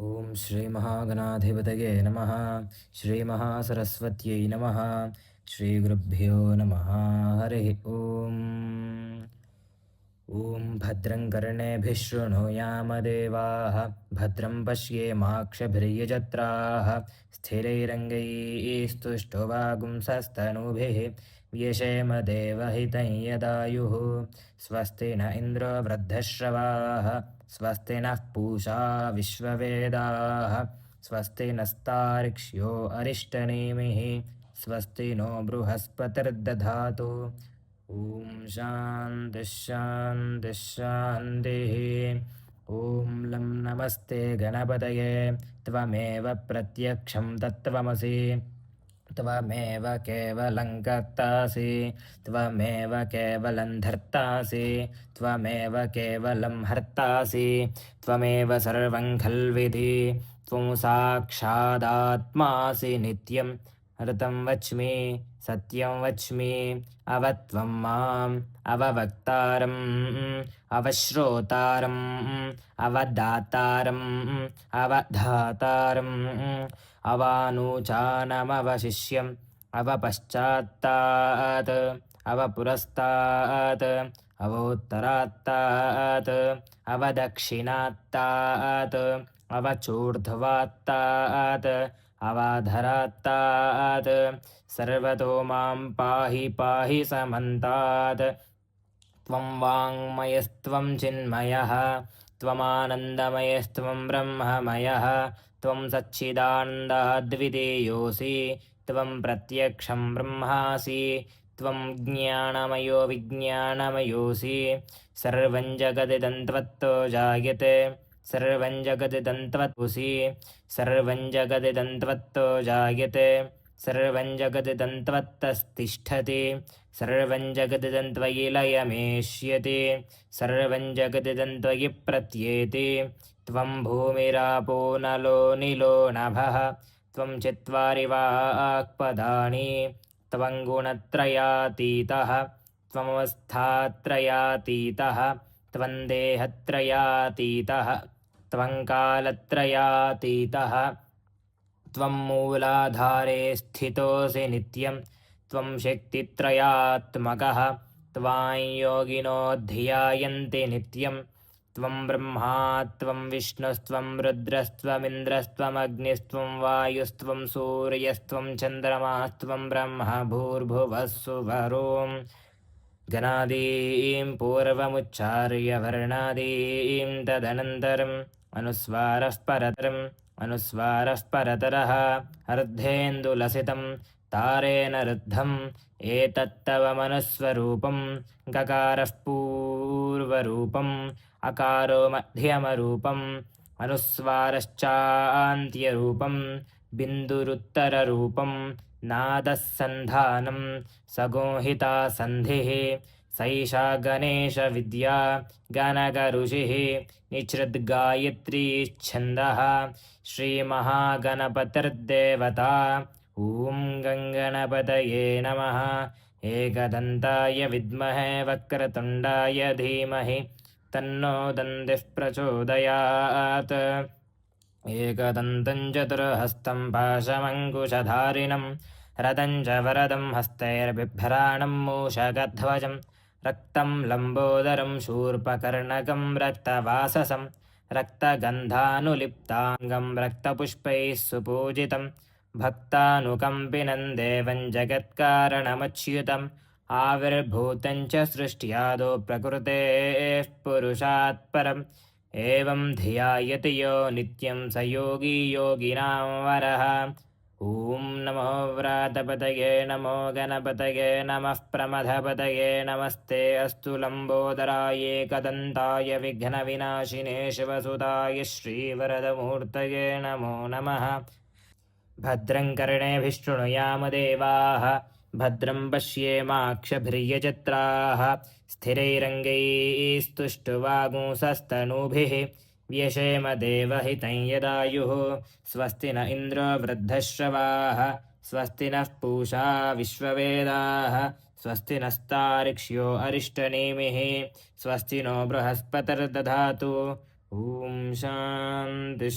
ಓಂ ಶ್ರೀ ಮಹಾಗಣಾಧಿಪತಯೇ ನಮಃ. ಶ್ರೀ ಮಹಾಸರಸ್ವತ್ಯೈ ನಮಃ. ಶ್ರೀ ಗುರುಭ್ಯೋ ನಮಃ. ಹರಿ ಓಂ. ಓಂ ಭದ್ರಂ ಕರ್ಣೇಭಿಃ ಶೃಣುಯಾಮ ದೇವಾಃ. ಭದ್ರಂ ಪಶ್ಯೇಮಾಕ್ಷಭಿರ್ಯಜತ್ರಾಃ. ಸ್ಥಿರೈರಂಗೈಸ್ತುಷ್ಟುವಾಗುಂಸಸ್ತನೂಭಿः ವ್ಯಶೇಮ ದೇವಹಿतं ಯದಾಯುः. ಸ್ವಸ್ತಿ ನ ಇಂದ್ರೋ ವೃद्धಶ್ರವಾः. ಸ್ವಸ್ತಿ ನಃ पूषा विश्ववेदाः. स्वस्ति नस्तार्क्ष्यो अरिष्टनेमिः. स्वस्ति नो बृहस्पतिर्दधातु. ॐ शान्तिः शान्तिः शान्तिः. ॐ लं नमस्ते गणपतये. त्वमेव प्रत्यक्षं तत्त्वमसि. त्वमेव केवलं कर्तासि. त्वमेव केवलं धर्तासि. त्वमेव केवलं हर्तासि. त्वमेव सर्वं खल्विधि. त्वं साक्षादात्मासि नित्यं. ऋतं वच्मि सत्यं वच्मि. अवत्वं माम् अववक्तारम् अवश्रोतारम् अवदातारम् अवधातारम् अवानुचानमवशिष्यम् अवपश्चात्तात् अवपुरस्तात् अवोत्तरात्तात् अवदक्षिणात्तात् अवचूर्ध्वात्तात् अवाधरात्तात् सर्वतो मां पाहि पाहि समन्तात्. त्वं वाङ्मयस्त्वं चिन्मयः. त्वमानन्दमयस्त्वं ब्रह्ममयः. त्वं सच्चिदानन्दद्वितीयोऽसि. त्वं प्रत्यक्षं ब्रह्मासि. त्वं ज्ञानमयो विज्ञानमयोऽसि. सर्वं जगदिदं त्वत्तो जायते. सर्वं जगदिदं त्वत्पुसि. सर्वं जगदिदं त्वत्तो जायते. सर्वं जगदिदं त्वत्तस्तिष्ठति. सर्वं जगदिदं त्वयि लयमेष्यति. सर्वं जगदिदं त्वयि प्रत्येति. त्वं भूमिरापो नलो निलो नभः. त्वं चत्वारि वाक्पदानि. त्वं गुणत्रयातीतः. त्वमवस्थात्रयातीतः. त्वं देहत्रयातीतः. त्वं कालत्रयातीतः. त्वं मूलाधारे स्थितोऽसि नित्यं. त्वं शक्तित्रयात्मकः. त्वां योगिनो ध्यायन्ति नित्यं. त्वं ब्रह्मा त्वं विष्णुस्त्वं रुद्रस्त्वमिन्द्रस्त्वमग्निस्त्वं वायुस्त्वं सूर्यस्त्वं चन्द्रमास्त्वं ब्रह्म भूर्भुवः सुवरों. गणादीं पूर्वमुच्चार्य वर्णादीं तदनन्तरम् अनुस्वारः परतरम् अनुस्वारः परतरः अर्धेन्दुलसितं तारेण रुद्धम्. एतत्तव मनुस्वरूपं. गकारः पूर्वरूपम्. अकारो मध्यमरूपम्. अनुस्वारश्चान्त्यरूपम्. बिन्दुरुत्तररूपम्. नादः सन्धानं सगोहिता सन्धिः. सैषा गणेशविद्या गणकऋषिः. निःसृद्गायत्रीच्छन्दः. श्रीमहागणपतिर्देवता. ॐ गङ्गणपतये नमः. एकदन्ताय विद्महे वक्रतुण्डाय धीमहि तन्नो दन्तिः प्रचोदयात्. एकदन्तं चतुर्हस्तं पाशमङ्कुशधारिणं रदं च वरदं हस्तैर्बिभ्राणं मूषकध्वजं. रक्तं लम्बोदरं शूर्पकर्णकं रक्तवाससं. रक्तगन्धानुलिप्ताङ्गं रक्तपुष्पैः सुपूजितं. भक्तानुकम्पिनं देवं जगत्कारणमच्युतम्. आविर्भूतं च सृष्ट्यादौ प्रकृतेः पुरुषात् परम्. एवं धियायति यो नित्यं स योगी योगिनां वरः. ॐ नमो व्रातपतये नमो गणपतये नमः प्रमथपतये नमस्ते अस्तु लम्बोदराय एकदन्ताय विघ्नविनाशिने शिवसुताय श्रीवरदमूर्तये नमो नमः. भद्रं कर्णेभिः शृणुयाम देवाः. भद्रं पश्येमाक्षभिर्यजत्राः. स्थिरैरङ्गैस्तुष्टुवागुंसस्तनूभिः व्यशेम देवहितं यदायुः. स्वस्ति न इन्द्रो वृद्धश्रवाः. स्वस्ति नः पूषा विश्ववेदाः. स्वस्ति नस्तार्क्ष्यो अरिष्टनेमिः. स्वस्ति नो बृहस्पतिर्दधातु. ॐ शान्तिः